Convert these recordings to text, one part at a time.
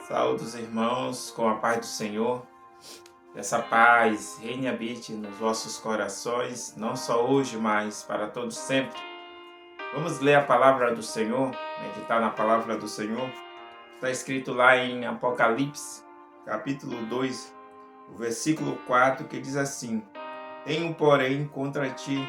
Saúde os irmãos com a paz do Senhor. Essa paz reine e habite nos vossos corações, não só hoje, mas para todos sempre. Vamos ler a palavra do Senhor, meditar na palavra do Senhor. Está escrito lá em Apocalipse, capítulo 2, o versículo 4, que diz assim: Tenho, porém, contra ti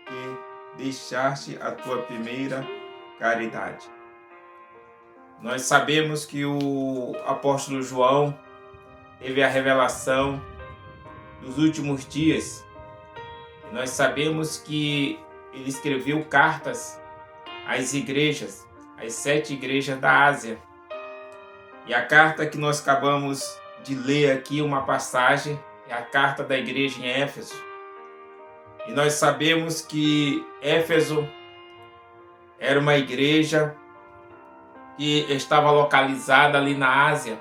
que deixaste a tua primeira caridade. Nós sabemos que o apóstolo João teve a revelação dos últimos dias. E nós sabemos que ele escreveu cartas às igrejas, às 7 igrejas da Ásia. E a carta que nós acabamos de ler aqui, uma passagem, é a carta da igreja em Éfeso. E nós sabemos que Éfeso era uma igreja que estava localizada ali na Ásia.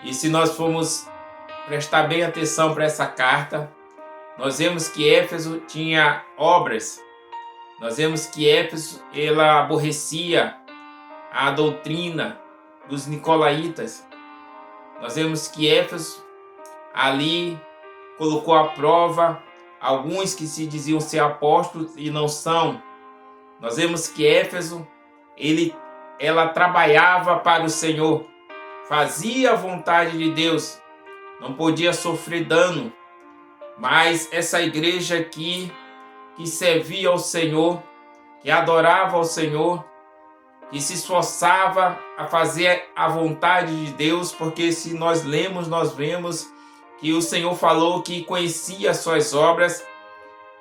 E se nós formos prestar bem atenção para essa carta, nós vemos que Éfeso tinha obras. Nós vemos que Éfeso ela aborrecia a doutrina dos nicolaítas. Nós vemos que Éfeso ali colocou à prova alguns que se diziam ser apóstolos e não são. Nós vemos que Éfeso ela trabalhava para o Senhor, fazia a vontade de Deus, não podia sofrer dano. Mas essa igreja aqui, que servia ao Senhor, que adorava ao Senhor, que se esforçava a fazer a vontade de Deus, porque se nós lemos, nós vemos que o Senhor falou que conhecia as suas obras,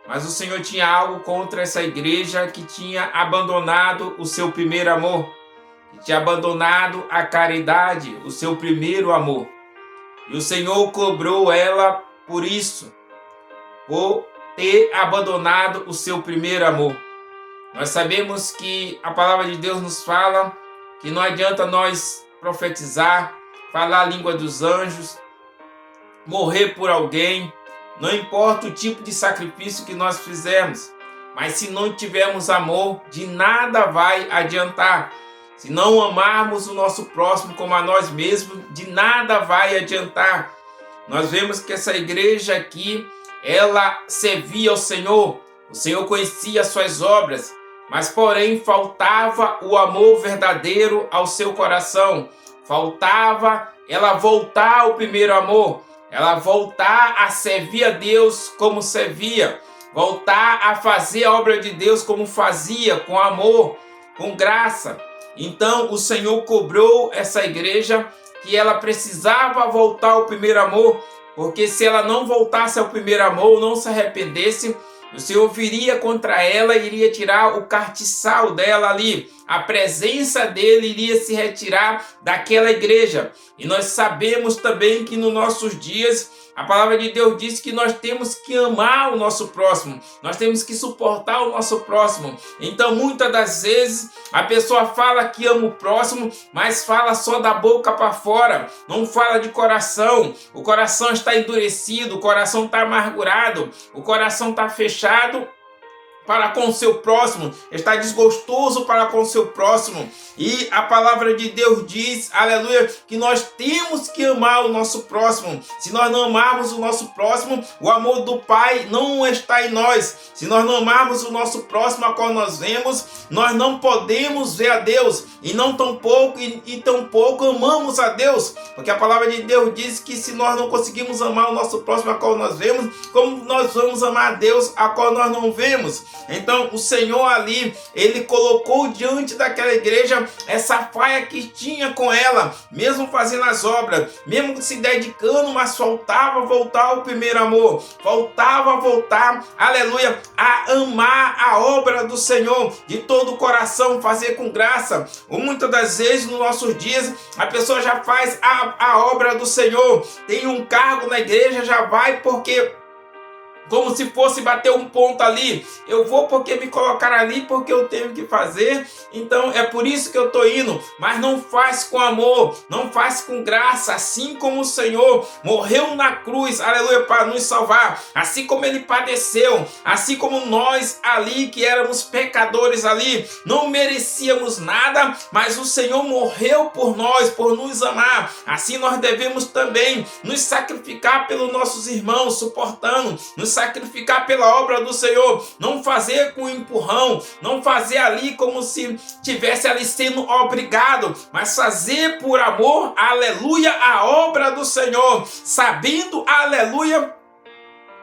mas o Senhor tinha algo contra essa igreja que tinha abandonado o seu primeiro amor, que tinha abandonado a caridade, o seu primeiro amor. E o Senhor cobrou ela por isso, por ter abandonado o seu primeiro amor. Nós sabemos que a palavra de Deus nos fala que não adianta nós profetizar, falar a língua dos anjos, morrer por alguém, não importa o tipo de sacrifício que nós fizermos, mas se não tivermos amor, de nada vai adiantar. Se não amarmos o nosso próximo como a nós mesmos, de nada vai adiantar. Nós vemos que essa igreja aqui, ela servia ao Senhor, o Senhor conhecia as suas obras, mas porém faltava o amor verdadeiro ao seu coração. Faltava ela voltar ao primeiro amor, ela voltar a servir a Deus como servia, voltar a fazer a obra de Deus como fazia, com amor, com graça. Então o Senhor cobrou essa igreja que ela precisava voltar ao primeiro amor, porque se ela não voltasse ao primeiro amor, não se arrependesse, o Senhor viria contra ela e iria tirar o castiçal dela ali. A presença dele iria se retirar daquela igreja. E nós sabemos também que nos nossos dias, a palavra de Deus diz que nós temos que amar o nosso próximo. Nós temos que suportar o nosso próximo. Então, muitas das vezes, a pessoa fala que ama o próximo, mas fala só da boca para fora. Não fala de coração. O coração está endurecido, o coração está amargurado, o coração está fechado para com o seu próximo, está desgostoso para com o seu próximo. E a palavra de Deus diz, aleluia, que nós temos que amar o nosso próximo. Se nós não amarmos o nosso próximo, o amor do Pai não está em nós. Se nós não amarmos o nosso próximo a qual nós vemos, nós não podemos ver a Deus, e não tampouco amamos a Deus, porque a palavra de Deus diz que se nós não conseguimos amar o nosso próximo a qual nós vemos, como nós vamos amar a Deus a qual nós não vemos? Então o Senhor ali, ele colocou diante daquela igreja essa falha que tinha com ela, mesmo fazendo as obras, mesmo se dedicando, mas faltava voltar ao primeiro amor, faltava voltar, aleluia, a amar a obra do Senhor de todo o coração, fazer com graça. Muitas das vezes nos nossos dias a pessoa já faz a obra do Senhor, tem um cargo na igreja, já vai porque como se fosse bater um ponto ali. Eu vou porque me colocaram ali, porque eu tenho que fazer, então é por isso que eu estou indo. Mas não faz com amor, não faz com graça, assim como o Senhor morreu na cruz, aleluia, para nos salvar, assim como ele padeceu, assim como nós ali que éramos pecadores ali, não merecíamos nada, mas o Senhor morreu por nós, por nos amar. Assim nós devemos também nos sacrificar pelos nossos irmãos, suportando, nos sacrificar pela obra do Senhor, não fazer com empurrão, não fazer ali como se tivesse ali sendo obrigado, mas fazer por amor, aleluia, a obra do Senhor, sabendo, aleluia,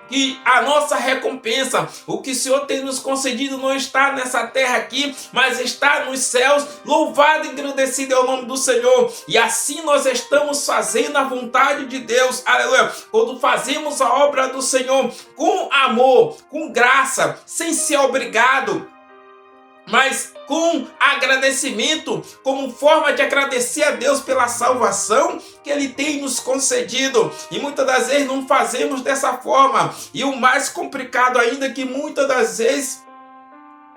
que a nossa recompensa, o que o Senhor tem nos concedido, não está nessa terra aqui, mas está nos céus. Louvado e engrandecido é o nome do Senhor. E assim nós estamos fazendo a vontade de Deus, aleluia, quando fazemos a obra do Senhor com amor, com graça, sem ser obrigado, mas com agradecimento, como forma de agradecer a Deus pela salvação que Ele tem nos concedido. E muitas das vezes não fazemos dessa forma. E o mais complicado ainda é que muitas das vezes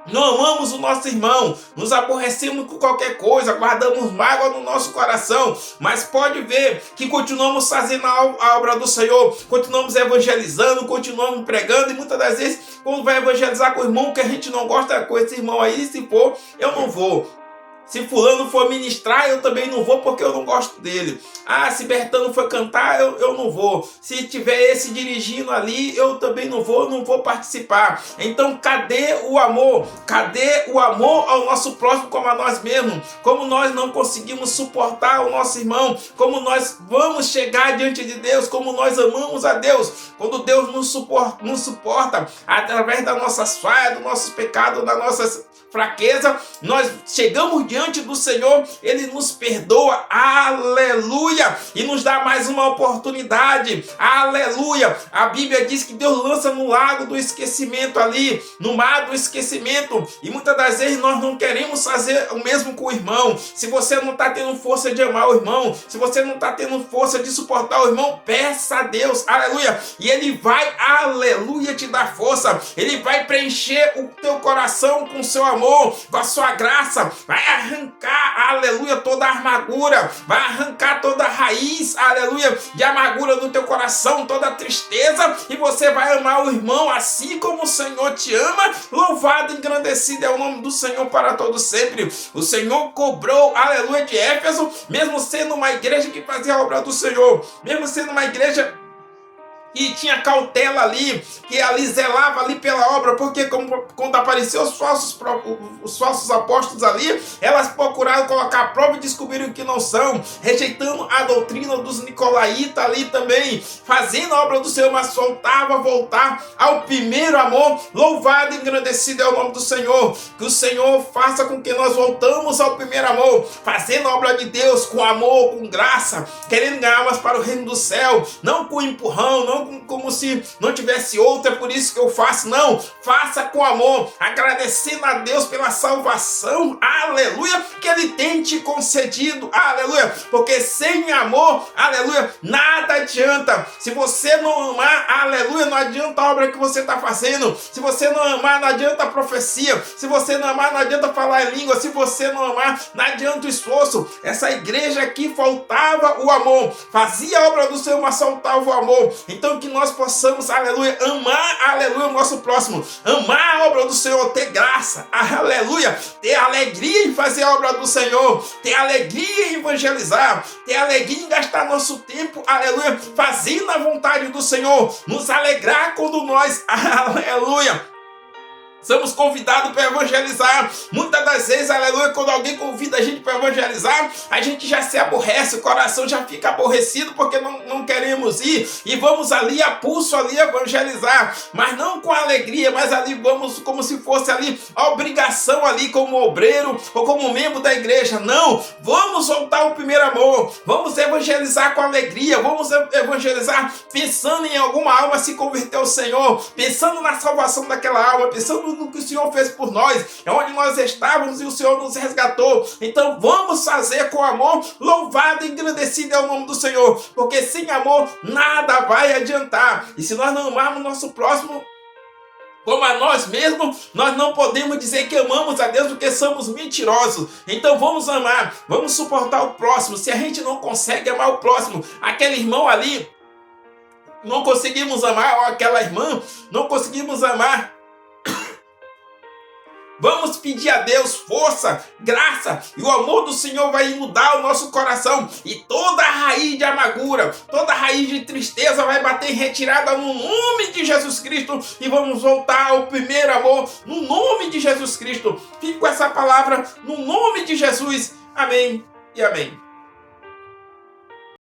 não amamos o nosso irmão, nos aborrecemos com qualquer coisa, guardamos mágoa no nosso coração, mas pode ver que continuamos fazendo a obra do Senhor, continuamos evangelizando, continuamos pregando, e muitas das vezes, quando vai evangelizar com o irmão que a gente não gosta, com esse irmão aí, se for, eu não vou. Se fulano for ministrar, eu também não vou porque eu não gosto dele. Ah, se Bertano for cantar, eu não vou. Se tiver esse dirigindo ali, eu também não vou participar. Então, cadê o amor? Cadê o amor ao nosso próximo como a nós mesmos? Como nós não conseguimos suportar o nosso irmão? Como nós vamos chegar diante de Deus? Como nós amamos a Deus? Quando Deus nos suporta através das nossas falhas, dos nossos pecados, das nossas fraqueza, nós chegamos diante do Senhor, Ele nos perdoa, aleluia, e nos dá mais uma oportunidade, aleluia. A Bíblia diz que Deus lança no lago do esquecimento ali, no mar do esquecimento, e muitas das vezes nós não queremos fazer o mesmo com o irmão. Se você não está tendo força de amar o irmão, se você não está tendo força de suportar o irmão, peça a Deus, aleluia, e Ele vai, aleluia, te dar força, Ele vai preencher o teu coração com o seu amor, com a sua graça, vai arrancar, aleluia, toda a amargura, vai arrancar toda a raiz, aleluia, de amargura do teu coração, toda a tristeza, e você vai amar o irmão assim como o Senhor te ama. Louvado e engrandecido é o nome do Senhor para todo sempre. O Senhor cobrou, aleluia, de Éfeso, mesmo sendo uma igreja que fazia a obra do Senhor, mesmo sendo uma igreja que tinha cautela ali, que ali zelava ali pela obra, porque quando apareceram os falsos apóstolos ali, elas procuraram colocar a prova e descobriram que não são, rejeitando a doutrina dos nicolaítas ali também, fazendo a obra do Senhor, mas faltava voltar ao primeiro amor. Louvado e engrandecido é o nome do Senhor, que o Senhor faça com que nós voltamos ao primeiro amor, fazendo a obra de Deus com amor, com graça, querendo ganhar almas para o reino do céu, não com empurrão, não como se não tivesse outra, é por isso que eu faço. Não, faça com amor, agradecendo a Deus pela salvação, aleluia, que Ele tem te concedido, aleluia, porque sem amor, aleluia, nada adianta. Se você não amar, aleluia, não adianta a obra que você está fazendo. Se você não amar, não adianta a profecia. Se você não amar, não adianta falar em língua. Se você não amar, não adianta o esforço. Essa igreja aqui faltava o amor, fazia a obra do Senhor, mas faltava o amor. Então que nós possamos, aleluia, amar, aleluia, o nosso próximo, amar a obra do Senhor, ter graça, aleluia, ter alegria em fazer a obra do Senhor, ter alegria em evangelizar, ter alegria em gastar nosso tempo, aleluia, fazendo a vontade do Senhor, nos alegrar quando nós, aleluia, somos convidados para evangelizar. Muitas das vezes, aleluia, quando alguém convida a gente para evangelizar, a gente já se aborrece, o coração já fica aborrecido porque não queremos ir, e vamos ali a pulso ali evangelizar, mas não com alegria, mas ali vamos como se fosse ali a obrigação ali como obreiro ou como membro da igreja. Não, vamos voltar ao primeiro amor, vamos evangelizar com alegria, vamos evangelizar pensando em alguma alma se converter ao Senhor, pensando na salvação daquela alma, pensando do que o Senhor fez por nós, é onde nós estávamos e o Senhor nos resgatou. Então vamos fazer com amor, louvado e engrandecido é o nome do Senhor, porque sem amor nada vai adiantar. E se nós não amarmos nosso próximo como a nós mesmos, nós não podemos dizer que amamos a Deus porque somos mentirosos. Então vamos amar, vamos suportar o próximo. Se a gente não consegue amar o próximo, aquele irmão ali, não conseguimos amar, ou aquela irmã, não conseguimos amar, vamos pedir a Deus força, graça, e o amor do Senhor vai mudar o nosso coração. E toda a raiz de amargura, toda a raiz de tristeza vai bater em retirada no nome de Jesus Cristo. E vamos voltar ao primeiro amor, no nome de Jesus Cristo. Fique com essa palavra, no nome de Jesus. Amém e amém.